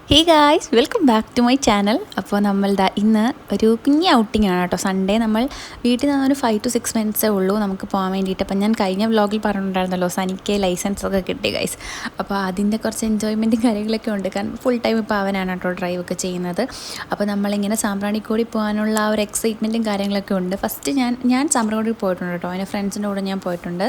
Hey guys, welcome back to my channel. അപ്പോൾ നമ്മളുടെ ഇന്ന് ഒരു കുഞ്ഞ് ഔട്ടിംഗ് ആണ് കേട്ടോ. സൺഡേ നമ്മൾ വീട്ടിൽ നിന്ന് ഒരു 5 to 6 മിനിറ്റ്സേ ഉള്ളൂ നമുക്ക് പോകാൻ വേണ്ടിയിട്ട്. അപ്പം ഞാൻ കഴിഞ്ഞ വ്ളോഗിൽ പറഞ്ഞിട്ടുണ്ടായിരുന്നല്ലോ സനിക്ക് ലൈസൻസൊക്കെ കിട്ടി ഗൈസ്. അപ്പോൾ അതിൻ്റെ കുറച്ച് എൻജോയ്മെൻറ്റും കാര്യങ്ങളൊക്കെ ഉണ്ട്. കാരണം ഫുൾ ടൈം ഇപ്പോൾ അവനാണ് കേട്ടോ ഡ്രൈവൊക്കെ ചെയ്യുന്നത്. അപ്പോൾ നമ്മളിങ്ങനെ സാമ്പ്രാണിക്കോടി പോകാനുള്ള ആ ഒരു എക്സൈറ്റ്മെൻറ്റും കാര്യങ്ങളൊക്കെ ഉണ്ട്. ഫസ്റ്റ് ഞാൻ സാമ്പ്രാണിക്കോടി പോയിട്ടുണ്ട് കേട്ടോ. എൻ്റെ ഫ്രണ്ട്സിൻ്റെ കൂടെ ഞാൻ പോയിട്ടുണ്ട്.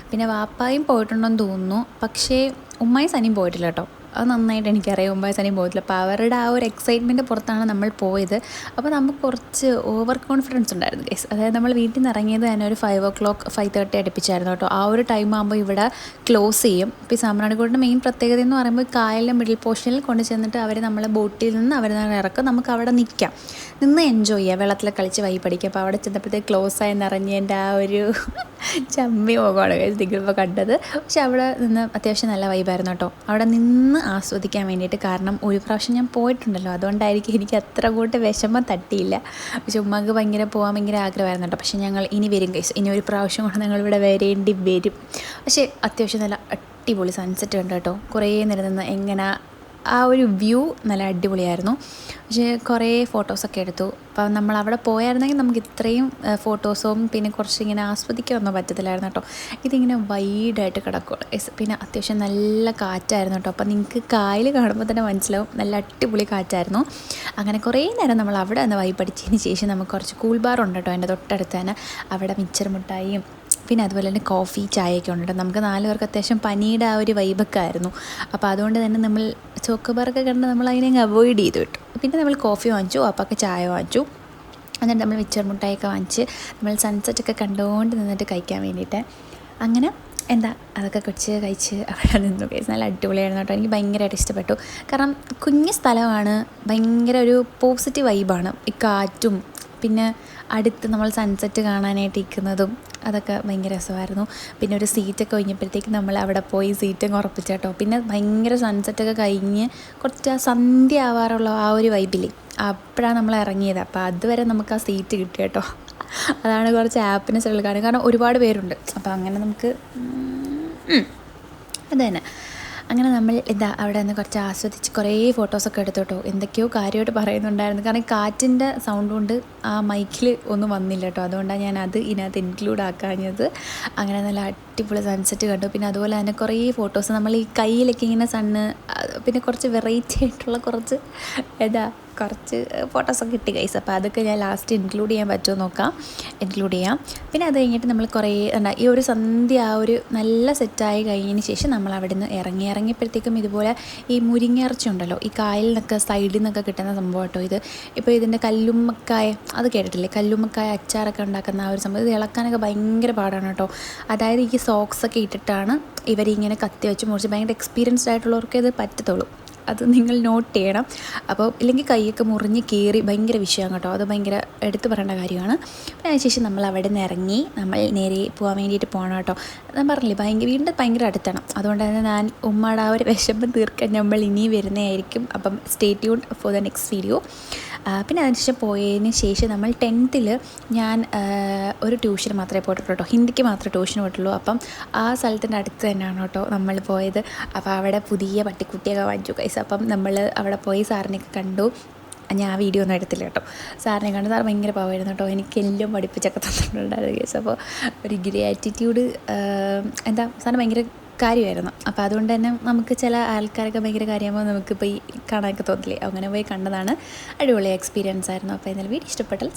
പിന്നെ വാപ്പായും പോയിട്ടുണ്ടെന്ന് തോന്നുന്നു. പക്ഷേ ഉമ്മയും സനിയും പോയിട്ടില്ല കേട്ടോ. അത് നന്നായിട്ട് എനിക്കറിയാം. മുമ്പേ സനി പോയിട്ടില്ല. അപ്പോൾ അവരുടെ ആ ഒരു എക്സൈറ്റ്മെൻറ്റ് പുറത്താണ് നമ്മൾ പോയത്. അപ്പോൾ നമുക്ക് കുറച്ച് ഓവർ കോൺഫിഡൻസ് ഉണ്ടായിരുന്നു ഗൈസ്. അതായത് നമ്മൾ വീട്ടിൽ നിന്ന് ഇറങ്ങിയത് തന്നെ ഒരു 5 o'clock 5:30 അടുപ്പിച്ചായിരുന്നു കേട്ടോ. ആ ഒരു ടൈം ആകുമ്പോൾ ഇവിടെ ക്ലോസ് ചെയ്യും. ഇപ്പോൾ ഈ സാമ്പ്രാണിക്കോടിൻ്റെ മെയിൻ പ്രത്യേകത എന്ന് പറയുമ്പോൾ കായലിൻ്റെ മിഡിൽ പോർഷനിൽ കൊണ്ട് ചെന്നിട്ട് അവർ നമ്മളെ ബോട്ടിൽ നിന്ന് അവർ ഇറക്കും. നമുക്ക് അവിടെ നിൽക്കാം, നിന്ന് എൻജോയ് ചെയ്യാം, വെള്ളത്തിൽ കളിച്ച് വൈബടിക്കുക. അപ്പോൾ അവിടെ ചെന്നപ്പോഴത്തേക്ക് ക്ലോസ് ആയി നിറഞ്ഞതിൻ്റെ ആ ഒരു ചമ്മി മുഖമാണ് നിങ്ങളിപ്പോൾ കണ്ടത്. പക്ഷെ അവിടെ നിന്ന് അത്യാവശ്യം നല്ല വൈബായിരുന്നു കേട്ടോ. അവിടെ നിന്ന് ആസ്വദിക്കാൻ വേണ്ടിയിട്ട്. കാരണം ഒരു പ്രാവശ്യം ഞാൻ പോയിട്ടുണ്ടല്ലോ, അതുകൊണ്ടായിരിക്കും എനിക്ക് അത്ര കൂട്ട് വിഷമം തട്ടിയില്ല. പക്ഷെ ഉമ്മക്ക് പോകാൻ ഭയങ്കര ആഗ്രഹമായിരുന്നു കേട്ടോ. പക്ഷേ ഞങ്ങൾ ഇനി വരും ഗൈസ്, ഇനി ഒരു പ്രാവശ്യം കൊണ്ട് ഞങ്ങളിവിടെ വരേണ്ടി വരും. പക്ഷേ അത്യാവശ്യം നല്ല അടിപൊളി സൺസെറ്റ് ഉണ്ട് കേട്ടോ. കുറേ നേരം നിന്ന് എങ്ങനെ ആ ഒരു വ്യൂ നല്ല അടിപൊളിയായിരുന്നു. പക്ഷേ കുറേ ഫോട്ടോസൊക്കെ എടുത്തു. അപ്പം നമ്മൾ അവിടെ പോയായിരുന്നെങ്കിൽ നമുക്ക് ഇത്രയും ഫോട്ടോസും പിന്നെ കുറച്ചിങ്ങനെ ആസ്വദിക്കാനൊന്നും പറ്റത്തില്ലായിരുന്നു കേട്ടോ. ഇതിങ്ങനെ വൈഡായിട്ട് കിടക്കുകയുള്ളൂ. പിന്നെ അത്യാവശ്യം നല്ല കാറ്റായിരുന്നു കേട്ടോ. അപ്പം നിങ്ങൾക്ക് കായൽ കാണുമ്പോൾ തന്നെ മനസ്സിലാവും നല്ല അടിപൊളി കാറ്റായിരുന്നു. അങ്ങനെ കുറേ നേരം നമ്മൾ അവിടെ നിന്ന് വൈബടിച്ചതിന് ശേഷം നമുക്ക് കുറച്ച് കൂൾ ബാർ ഉണ്ട് കേട്ടോ എൻ്റെ തൊട്ടടുത്ത് തന്നെ. അവിടെ മിച്ചർ മിഠായിയും പിന്നെ അതുപോലെ തന്നെ കോഫി ചായയൊക്കെ ഉണ്ട്. നമുക്ക് 4 പേർക്ക് അത്യാവശ്യം പനിയുടെ ആ ഒരു വൈബൊക്കെ ആയിരുന്നു. അപ്പോൾ അതുകൊണ്ട് തന്നെ നമ്മൾ ചോക്കോബാറൊക്കെ കണ്ട് നമ്മൾ അതിനെ അവോയ്ഡ് ചെയ്തു വിട്ടു. പിന്നെ നമ്മൾ കോഫി വാങ്ങിച്ചു, അപ്പൊക്കെ ചായ വാങ്ങിച്ചു. എന്നിട്ട് നമ്മൾ മിച്ചർ മുട്ടായൊക്കെ വാങ്ങിച്ച് നമ്മൾ സൺസെറ്റൊക്കെ കണ്ടുകൊണ്ട് നിന്നിട്ട് കഴിക്കാൻ വേണ്ടിയിട്ട് അങ്ങനെ അതൊക്കെ കഴിച്ച് അവിടെ നിന്നു കേസ്. നല്ല അടിപൊളിയായിരുന്നു കേട്ടോ. എനിക്ക് ഭയങ്കരമായിട്ട് ഇഷ്ടപ്പെട്ടു. കാരണം കുഞ്ഞ് സ്ഥലമാണ്, ഭയങ്കര ഒരു പോസിറ്റീവ് വൈബാണ്. ഈ കാറ്റും പിന്നെ അടുത്ത് നമ്മൾ സൺസെറ്റ് കാണാനായിട്ട് ഇരിക്കുന്നതും അതൊക്കെ ഭയങ്കര രസമായിരുന്നു. പിന്നെ ഒരു സീറ്റൊക്കെ കഴിഞ്ഞപ്പോഴത്തേക്ക് നമ്മൾ അവിടെ പോയി സീറ്റൊക്കെ ഉറപ്പിച്ചു കേട്ടോ. പിന്നെ ഭയങ്കര സൺസെറ്റൊക്കെ കഴിഞ്ഞ് കുറച്ച് സന്ധ്യ ആവാറുള്ള ആ ഒരു വൈബിൽ അപ്പോഴാണ് നമ്മൾ ഇറങ്ങിയത്. അപ്പോൾ അതുവരെ നമുക്ക് ആ സീറ്റ് കിട്ടി കേട്ടോ. അതാണ് കുറച്ച് ഹാപ്പിനെസ് ഉള്ള കാരണം ഒരുപാട് പേരുണ്ട്. അപ്പോൾ അങ്ങനെ നമുക്ക് അത് തന്നെ അങ്ങനെ നമ്മൾ അവിടെ നിന്ന് കുറച്ച് ആസ്വദിച്ച് കുറേ ഫോട്ടോസൊക്കെ എടുത്തു കേട്ടോ. എന്തൊക്കെയോ കാര്യമായിട്ട് പറയുന്നുണ്ടായിരുന്നു. കാരണം കാറ്റിൻ്റെ സൗണ്ട് കൊണ്ട് ആ മൈക്കിൽ ഒന്നും വന്നില്ല കേട്ടോ. അതുകൊണ്ടാണ് ഞാൻ അത് ഇതിനകത്ത് ഇൻക്ലൂഡ് ആക്കാഞ്ഞത്. അങ്ങനെ നല്ല അടിപൊളി സൺസെറ്റ് കണ്ടു. പിന്നെ അതുപോലെ തന്നെ കുറേ ഫോട്ടോസ് നമ്മൾ ഈ കയ്യിലൊക്കെ ഇങ്ങനെ പിന്നെ കുറച്ച് വെറൈറ്റി ആയിട്ടുള്ള കുറച്ച് ഫോട്ടോസൊക്കെ കിട്ടി ഗൈസ്. അപ്പോൾ അതൊക്കെ ഞാൻ ലാസ്റ്റ് ഇൻക്ലൂഡ് ചെയ്യാൻ പറ്റുമോ നോക്കാം, ഇൻക്ലൂഡ് ചെയ്യാം. പിന്നെ അത് കഴിഞ്ഞിട്ട് നമ്മൾ കുറേ ഈ ഒരു സന്ധ്യ ആ ഒരു നല്ല സെറ്റായി കഴിഞ്ഞതിന് ശേഷം നമ്മൾ അവിടെ നിന്ന് ഇറങ്ങിയപ്പോഴത്തേക്കും ഇതുപോലെ ഈ മുരിങ്ങയിറച്ചി ഉണ്ടല്ലോ, ഈ കായലിൽ നിന്നൊക്കെ സൈഡിൽ നിന്നൊക്കെ കിട്ടുന്ന സംഭവം കേട്ടോ ഇത്. ഇപ്പോൾ ഇതിൻ്റെ കല്ലുമ്മക്കായ അത് കേട്ടിട്ടില്ലേ, കല്ലുമ്മക്കായ അച്ചാറൊക്കെ ഉണ്ടാക്കുന്ന ആ ഒരു സംഭവം. ഇത് ഇളക്കാനൊക്കെ ഭയങ്കര പാടാണ് കേട്ടോ. അതായത് ഈ സോക്സൊക്കെ ഇട്ടിട്ടാണ് ഇവരിങ്ങനെ കത്തി വെച്ച് മുറിച്ച്. ഭയങ്കര എക്സ്പീരിയൻസ്ഡ് ആയിട്ടുള്ളവർക്ക് ഇത് പറ്റത്തുള്ളൂ. അത് നിങ്ങൾ നോട്ട് ചെയ്യണം. അപ്പോൾ ഇല്ലെങ്കിൽ കൈയൊക്കെ മുറിഞ്ഞ് കീറി ഭയങ്കര വിഷയമാണ് കേട്ടോ. അത് ഭയങ്കര എടുത്തു പറയേണ്ട കാര്യമാണ്. പിന്നെ അതിനുശേഷം നമ്മൾ അവിടെ നിന്ന് ഇറങ്ങി നമ്മൾ നേരെ പോകാൻ വേണ്ടിയിട്ട് പോകണം കേട്ടോ. ഞാൻ പറഞ്ഞില്ലേ വീണ്ടും ഭയങ്കര അടുത്താണ്. അതുകൊണ്ട് തന്നെ ഞാൻ ഉമ്മയുടെ ആ ഒരു വിശപ്പ് തീർക്കാൻ നമ്മൾ ഇനി വരുന്നതായിരിക്കും. അപ്പം stay tuned for the next video. പിന്നെ അതിനുശേഷം പോയതിന് ശേഷം നമ്മൾ 10th ഞാൻ ഒരു ട്യൂഷന് മാത്രമേ പോയിട്ടുള്ളൂ കേട്ടോ. ഹിന്ദിക്ക് മാത്രമേ ട്യൂഷന് പോയിട്ടുള്ളൂ. അപ്പം ആ സ്ഥലത്തിൻ്റെ അടുത്ത് തന്നെയാണ് കേട്ടോ നമ്മൾ പോയത്. അപ്പോൾ അവിടെ പുതിയ പട്ടിക്കുട്ടിയൊക്കെ വാങ്ങിച്ചു ഗൈസ്. അപ്പം നമ്മൾ അവിടെ പോയി സാറിനെയൊക്കെ കണ്ടു. ഞാൻ വീഡിയോ ഒന്നും എടുത്തില്ല കേട്ടോ. സാറിനെ കണ്ടു. സാർ ഭയങ്കര പാവമായിരുന്നു കേട്ടോ. എനിക്ക് എല്ലാം പഠിപ്പിച്ചൊക്കെ തന്നിട്ടുണ്ടായിരുന്നു ഗൈസ്. അപ്പോൾ ഒരു ഗ്രാറ്റിറ്റ്യൂഡ് സാറിന് ഭയങ്കര കാര്യമായിരുന്നു. അപ്പോൾ അതുകൊണ്ട് തന്നെ നമുക്ക് ചില ആൾക്കാരൊക്കെ ഭയങ്കര കാര്യമാകുമ്പോൾ നമുക്ക് പോയി കാണാനൊക്കെ തോന്നില്ലേ. അങ്ങനെ പോയി കണ്ടതാണ്. അടിപൊളി എക്സ്പീരിയൻസ് ആയിരുന്നു. അപ്പോൾ എന്നാലും വീഡിയോ ഇഷ്ടപ്പെട്ടാൽ